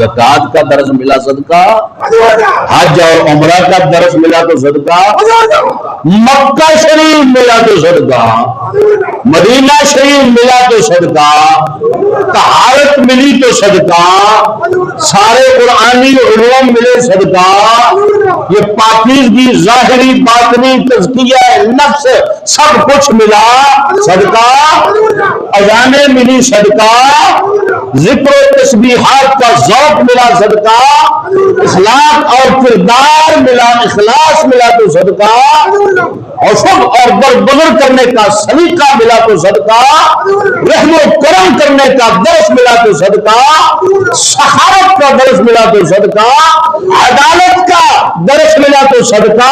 ज़कात का दर्स मिला सदका, हज और उम्रा का दर्स मिला तो सदका, मक्का शरीफ मिला तो सदका, मदीना शरीफ मिला तो सदका, तहारत मिली तो सदका, सारे कुरानी उलूम मिले सदका, ये पाकीज़गी ज़ाहिरी बातिनी तज़किया नफ्स सब कुछ मिला सदका, अज़ाने मिली सदका, जिक्र तस्बीहात का ज़ौक़ मिला सदका, इखलाक और किरदार मिला, इखलास मिला तो सदका, औसत और बरबदर करने का सलीका मिला तो सदका, रहम करम करने का दर्स मिला तो सदका, सखावत का दर्स मिला तो सदका, अदालत का दर्स मिला तो सदका,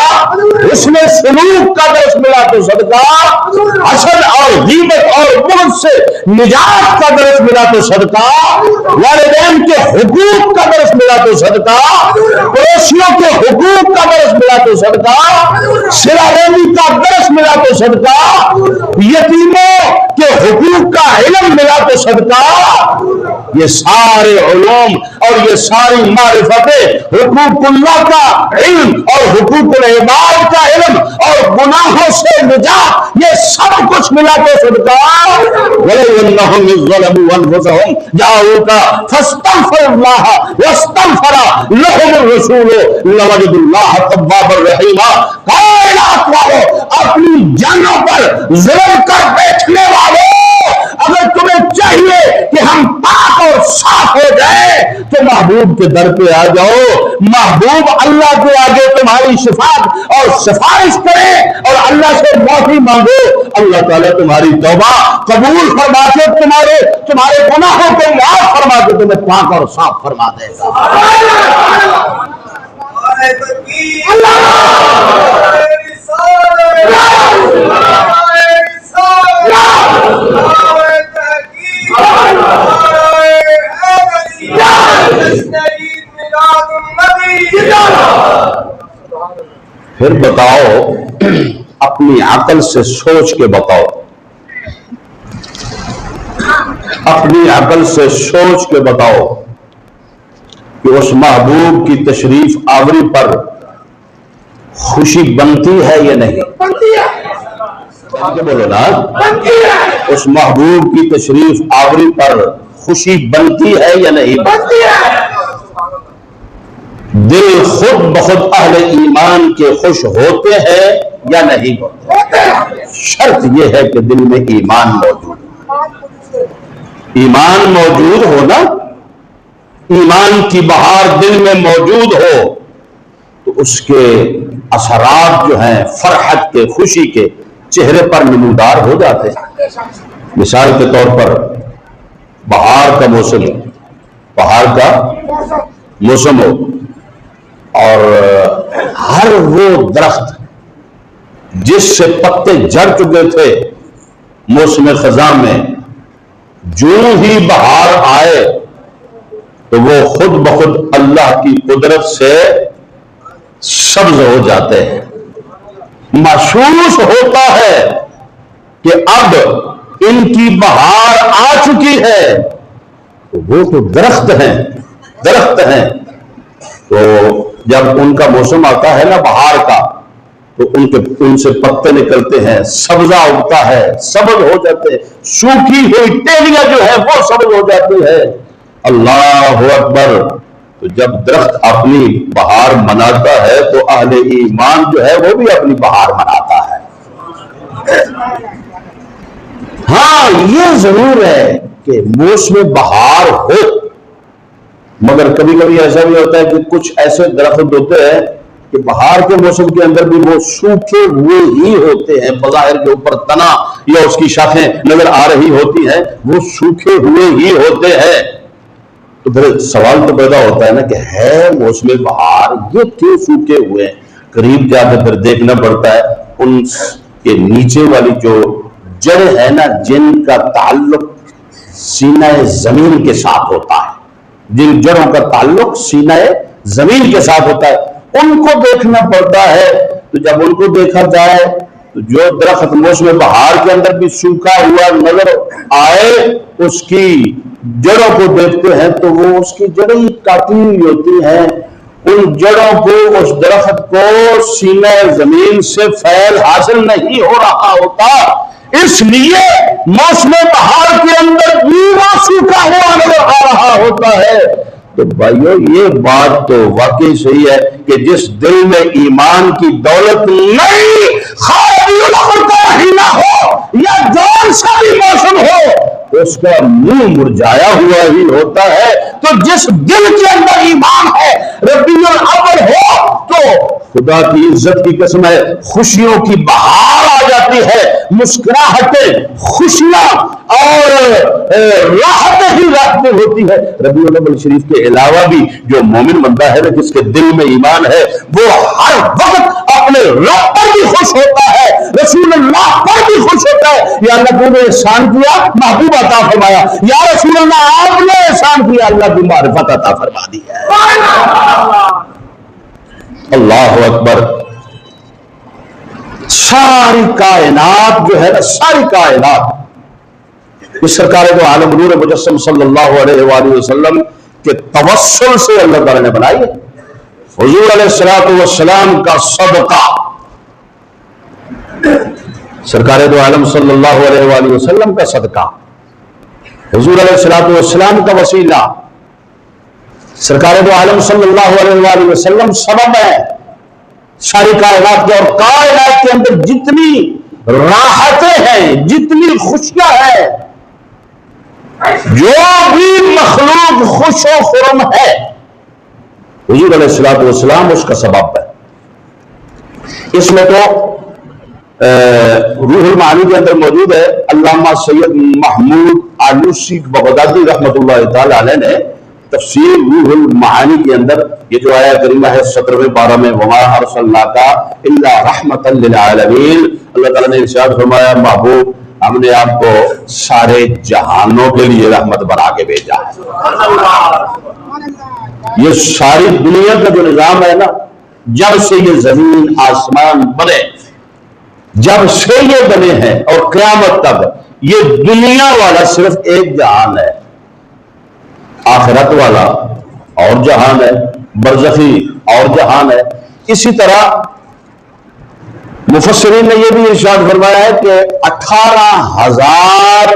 उसमें सलूक का दर्स मिला तो सदका, हसद और गीबत और बुग़्ज़ से निजात का दर्स मिला तो सदका, वालिदैन के हुकूक का दर्स मिला तो सदका, पड़ोसियों के हुकूक का दर्स मिला तो सदका, सिरारेमी का दर्स मिला तो सदका, यतीमों के हुकूक का इल्म मिला तो सदका। ये सारे उलूम और ये सारी मारिफतें हुकूकुल्लाह का इल्म और हुकूकुल इबाद का इल्म और गुनाहों से निजात, ये सब कुछ मिला तो सदका। वलयन्नहुम ज़लमू अनफुसहुम जाऊका फस्तग़फिरुल्लाह वस्तग़फरा लहुमुर रसूल लवजदुल्लाह तव्वाबर रहीमा। कायनात वालों, अपनी जानों पर जुल्म कर बैठने वालों, अगर तुम्हें चाहिए कि हम पाक और साफ हो जाए तो महबूब के दर पे आ जाओ। महबूब अल्लाह के आगे तुम्हारी शिफात और सिफारिश करे और अल्लाह से माफी मांगो। अल्लाह ताला तुम्हारी तौबा कबूल फरमा के तुम्हारे गुनाहों को माफ फरमा के तुम्हें पाक और साफ फरमा देगा। फिर बताओ, अपनी अकल से सोच के बताओ, अपनी अकल से सोच के बताओ कि उस महबूब की तशरीफ आवरी पर खुशी बनती है या नहीं? बनती है। बोलो ना, बनती है। उस महबूब की तशरीफ आवरी पर खुशी बनती है या नहीं? बनती है। दिल खुद बखुद अहले ईमान के खुश होते हैं या नहीं होते? शर्त यह है कि दिल में ईमान मौजूद हो। ईमान मौजूद हो ना, ईमान की बहार दिल में मौजूद हो तो उसके असरात जो हैं फरहत के, खुशी के चेहरे पर नमूदार हो जाते हैं। मिसाल के तौर पर बहार का मौसम, बहार का मौसम हो और हर वो दरख्त जिससे पत्ते झड़ चुके थे मौसम खजा में, जो ही बहार आए तो वो खुद बखुद अल्लाह की कुदरत से सब्ज हो जाते हैं। महसूस होता है कि अब इनकी बहार आ चुकी है। तो वो तो दरख्त हैं, दरख्त हैं। तो जब उनका मौसम आता है ना बहार का, तो उनसे पत्ते निकलते हैं, सब्जा उगता है, सब्ज हो जाते हैं, सूखी हुई टेलियां जो है वो सब्ज हो जाती है। अल्लाह अकबर। तो जब दरख्त अपनी बहार मनाता है तो अहले ईमान जो है वो भी अपनी बहार मनाता है। हाँ, ये जरूर है कि मौसम बहार हो, मगर कभी कभी ऐसा भी होता है कि कुछ ऐसे दरख्त होते हैं कि बहार के मौसम के अंदर भी वो सूखे हुए ही होते हैं। बज़ाहिर के ऊपर तना या उसकी शाखें नजर आ रही होती हैं, वो सूखे हुए ही होते हैं। तो फिर सवाल तो पैदा होता है ना कि है मौसम बहार, ये क्यों सूखे हुए हैं? करीब जाकर फिर देखना पड़ता है उनके नीचे वाली जो जड़ है ना, जिनका ताल्लुक सीना जमीन के साथ होता है, जिन जड़ों का ताल्लुक सीना जमीन के साथ होता है, उनको देखना पड़ता है। तो जब उनको देखा जाए तो जो दरख्त मौसम बहार के अंदर भी सूखा हुआ नजर आए उसकी जड़ों को देखते हैं तो वो उसकी जड़ें ही काटी हुई होती हैं। उन जड़ों को, उस दरख्त को सीने जमीन से फैल हासिल नहीं हो रहा होता, इसलिए मौसम बहार के अंदर जीवा सूखा हुआ नजर आ रहा होता है। तो भाइयों, ये बात तो वाकई सही है कि जिस दिल में ईमान की दौलत नहीं, ही ना हो या जौन सा भी मौसम हो, उसका मुंह मुरझाया हुआ ही होता है। तो जिस दिल के अंदर ईमान है, रबीउल अव्वल हो तो खुदा की इज्जत की कसम है, खुशियों की बहार आ जाती है, मुस्कुराहटें, खुशियां और राहतें ही राहतें होती है। रबीउल अव्वल शरीफ के अलावा भी जो मोमिन बंदा है ना, जिसके दिल में ईमान है, वो हर वक्त अपने रब पर भी खुश होता है, रसूलुल्लाह पर भी खुश होता है। या अल्लाह तूने एहसान किया, महबूब अता फरमाया, या रसूलुल्लाह आपने एहसान किया, अल्लाह की मारिफत अता फरमा दी है। अल्लाह अकबर। सारी कायनात जो है ना, सारी कायनात इस सरकार को आलम नूर मुजस्सम सल्लल्लाहु अलैहि वसल्लम के तवस्सुल से अल्लाह ताला ने बनाई है। हुजूर अलैहिस्सलातु वस्सलाम का सदका, सरकार दो आलम सल्लल्लाहु अलैहि वसल्लम का सदका, हुजूर अलैहिस्सलातु वस्सलाम का वसीला, सरकार दो आलम सल्लल्लाहु अलैहि वसल्लम सबब है सारी कायनात के। और कायनात के अंदर जितनी राहतें हैं, जितनी खुशियां हैं, जो भी मखलूक खुशो खुरम है, हुजूर अलैहिस्सलातु वस्सलाम उसका सबब है। इसमें तो रूहुल मानी के अंदर मौजूद है। अल्लामा सैयद महमूद आलूसी बगदादी रहमतुल्लाह तआला अलैह ने तफसीर रूहुल मानी के अंदर ये जो आया करीमा है 17वें पारा में, वमा अरसलनाका इल्ला रहमतल लिल आलमीन, अल्लाह ताला ने इरशाद फरमाया, महबूब हमने आपको सारे जहानों के लिए रहमत बना के भेजा है। ये सारी दुनिया का जो निजाम है ना, जब से ये जमीन आसमान बने, जब से ये बने हैं और क़यामत तक, ये दुनिया वाला सिर्फ एक जहान है, आखिरत वाला और जहान है, बरज़खी और जहान है। इसी तरह मुफस्सिरीन ने यह भी इरशाद फरमाया है कि 18,000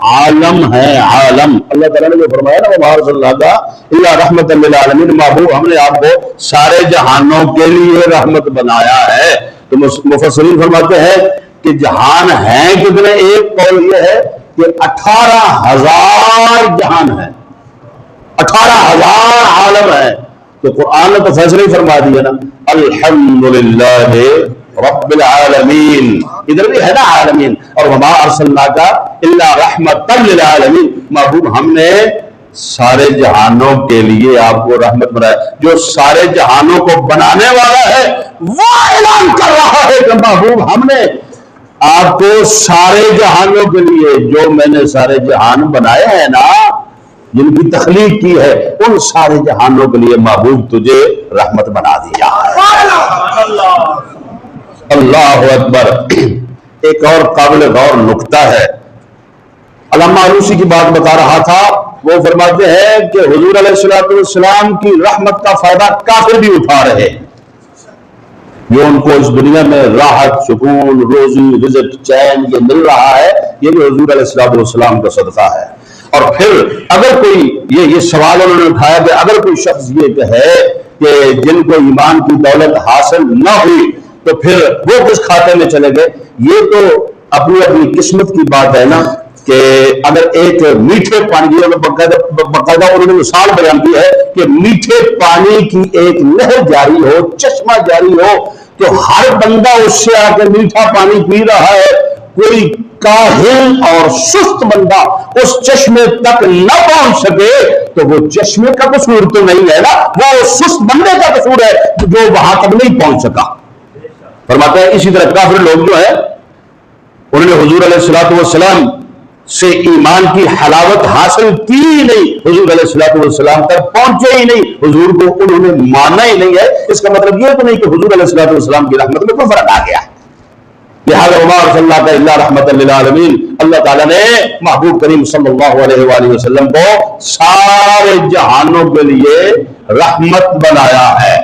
आलम है, आलम। अल्लाह ताला ने जो फरमाया ना, वो अरसलनाका इल्ला रहमतल लिल आलमीन, महबूब हमने आपको सारे जहानों के लिए रहमत बनाया है। तो मुफस्सिरीन फरमाते हैं कि जहान है कितने, एक कौल यह है कि 18,000 जहान है, 18,000 आलम है। तो कुरान ने तो फैसला ही फरमा दिया ना, अल्हम्दुलिल्लाह रब्बिल आलमीन, इधर भी है ना आलमीन, और वमा अरसलनाका इल्ला रहमतल लिल आलमीन, महबूब हमने सारे जहानों के लिए आपको रहमत बनाया। जो सारे जहानों को बनाने वाला है वो ऐलान कर रहा है कि महबूब हमने आपको सारे जहानों के लिए, जो मैंने सारे जहान बनाए हैं ना, जिनकी तखलीक की है, उन सारे जहानों के लिए महबूब तुझे रहमत बना दिया। अल्लाह अकबर। एक और काबिल गौर नुक्ता है, अल्लामा आलूसी की बात बता रहा था। वो फरमाते हैं कि हुजूर अलैहिस्सलातु वस्सलाम की रहमत का फायदा काफिर भी उठा रहे, जो उनको इस दुनिया में राहत, सुकून, रोजी, रिज़्क, चैन ये मिल रहा है, ये भी हुजूर अलैहिस्सलातु वस्सलाम का सदका है। और फिर अगर कोई ये सवाल उन्होंने उठाया कि अगर कोई शख्स ये कहे कि जिनको ईमान की दौलत हासिल न हुई तो फिर वो किस खाते में चले गए, ये तो अपनी अपनी किस्मत की बात है ना। कि अगर एक मीठे पानी, बकायदा उन्होंने मिसाल बयान की है कि मीठे पानी की एक नहर जारी हो, चश्मा जारी हो, तो हर बंदा उससे आकर मीठा पानी पी रहा है, कोई काहिल और सुस्त बंदा उस चश्मे तक न पहुंच सके तो वो चश्मे का कसूर तो नहीं है ना, वो सुस्त बंदे का कसूर है जो वहां तक नहीं पहुंच सका। फरमाता है इसी तरह काफिर लोग जो है, उन्होंने हुजूर अलैहिस्सलातु वस्सलाम से ईमान की हलावत हासिल की ही नहीं, हुजूर अलैहिस्सलातु वस्सलाम तक पहुंचे ही नहीं, हुजूर को उन्होंने माना ही नहीं है। इसका मतलब यह तो नहीं कि हुजूर अलैहिस्सलातु वस्सलाम की रहमत में कोई फर्क आ गया, लिहाजा रहमतल लिल आलमीन, अल्लाह ताला ने महबूब करीम सल्लल्लाहु अलैहि वसल्लम को सारे जहानों के लिए रहमत बनाया है।